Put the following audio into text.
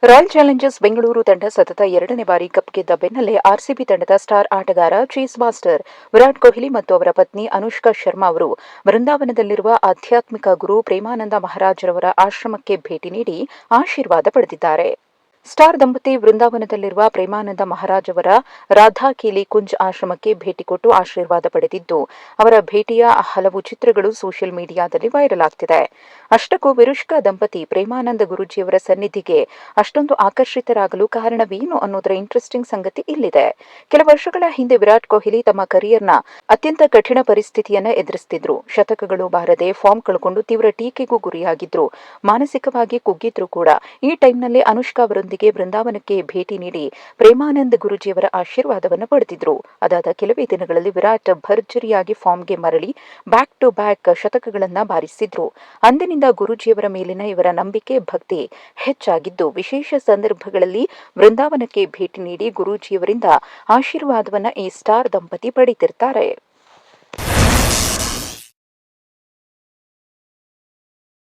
Royal Challengers Bengaluru ತಂಡ ಸತತ 2ನೇ ಬಾರಿ ಕಪ್ ಗೆದ್ದ ಬೆನ್ನಲ್ಲೇ ಆರ್ಸಿಬಿ ತಂಡದ ಸ್ಟಾರ್ ಆಟಗಾರ ಚೇಸ್ ಮಾಸ್ಟರ್ ವಿರಾಟ್ ಕೊಹ್ಲಿ ಮತ್ತು ಅವರ ಪತ್ನಿ ಅನುಷ್ಕಾ ಶರ್ಮಾ ಅವರು ಬೃಂದಾವನದಲ್ಲಿರುವ ಆಧ್ಯಾತ್ಮಿಕ ಗುರು ಪ್ರೇಮಾನಂದ ಮಹಾರಾಜರವರ ಆಶ್ರಮಕ್ಕೆ ಭೇಟಿ ನೀಡಿ ಆಶೀರ್ವಾದ ಪಡೆದಿದ್ದಾರೆ. ಸ್ಟಾರ್ ದಂಪತಿ ವೃಂದಾವನದಲ್ಲಿರುವ ಪ್ರೇಮಾನಂದ ಮಹಾರಾಜವರ ರಾಧಾಕೇಲಿ ಕುಂಜ್ ಆಶ್ರಮಕ್ಕೆ ಭೇಟಿ ಕೊಟ್ಟು ಆಶೀರ್ವಾದ ಪಡೆದಿದ್ದು, ಅವರ ಭೇಟಿಯ ಹಲವು ಚಿತ್ರಗಳು ಸೋಷಿಯಲ್ ಮೀಡಿಯಾದಲ್ಲಿ ವೈರಲ್ ಆಗ್ತಿದೆ. ಅಷ್ಟಕ್ಕೂ ವಿರುಷ್ಕಾ ದಂಪತಿ ಪ್ರೇಮಾನಂದ ಗುರೂಜಿಯವರ ಸನ್ನಿಧಿಗೆ ಅಷ್ಟೊಂದು ಆಕರ್ಷಿತರಾಗಲು ಕಾರಣವೇನು ಅನ್ನೋದರ ಇಂಟ್ರೆಸ್ಟಿಂಗ್ ಸಂಗತಿ ಇಲ್ಲಿದೆ. ಕೆಲ ವರ್ಷಗಳ ಹಿಂದೆ ವಿರಾಟ್ ಕೊಹ್ಲಿ ತಮ್ಮ ಕರಿಯರ್ನ ಅತ್ಯಂತ ಕಠಿಣ ಪರಿಸ್ಥಿತಿಯನ್ನ ಎದುರಿಸುತ್ತಿದ್ರು. ಶತಕಗಳು ಬಾರದೆ ಫಾರ್ಮ್ ಕಳ್ಕೊಂಡು ತೀವ್ರ ಟೀಕೆಗೂ ಗುರಿಯಾಗಿದ್ರು. ಮಾನಸಿಕವಾಗಿ ಕುಗ್ಗಿದ್ರು ಕೂಡ. ಈ ಟೈಮ್ನಲ್ಲಿ ಅನುಷ್ಕಾ ಅವರೊಂದಿಗೆ ಬೃಂದಾವನಕ್ಕೆ ಭೇಟಿ ನೀಡಿ ಪ್ರೇಮಾನಂದ ಗುರೂಜಿಯವರ ಆಶೀರ್ವಾದವನ್ನು ಪಡೆದಿದ್ರು. ಅದಾದ ಕೆಲವೇ ದಿನಗಳಲ್ಲಿ ವಿರಾಟ್ ಭರ್ಜರಿಯಾಗಿ ಫಾರ್ಮ್ಗೆ ಮರಳಿ ಬ್ಯಾಕ್ ಟು ಬ್ಯಾಕ್ ಶತಕಗಳನ್ನ ಬಾರಿಸಿದ್ರು. ಅಂದಿನಿಂದ ಗುರೂಜಿಯವರ ಮೇಲಿನ ಇವರ ನಂಬಿಕೆ ಭಕ್ತಿ ಹೆಚ್ಚಾಗಿದ್ದು, ವಿಶೇಷ ಸಂದರ್ಭಗಳಲ್ಲಿ ಬೃಂದಾವನಕ್ಕೆ ಭೇಟಿ ನೀಡಿ ಗುರೂಜಿಯವರಿಂದ ಆಶೀರ್ವಾದವನ್ನ ಈ ಸ್ಟಾರ್ ದಂಪತಿ ಪಡೆದಿರ್ತಾರೆ.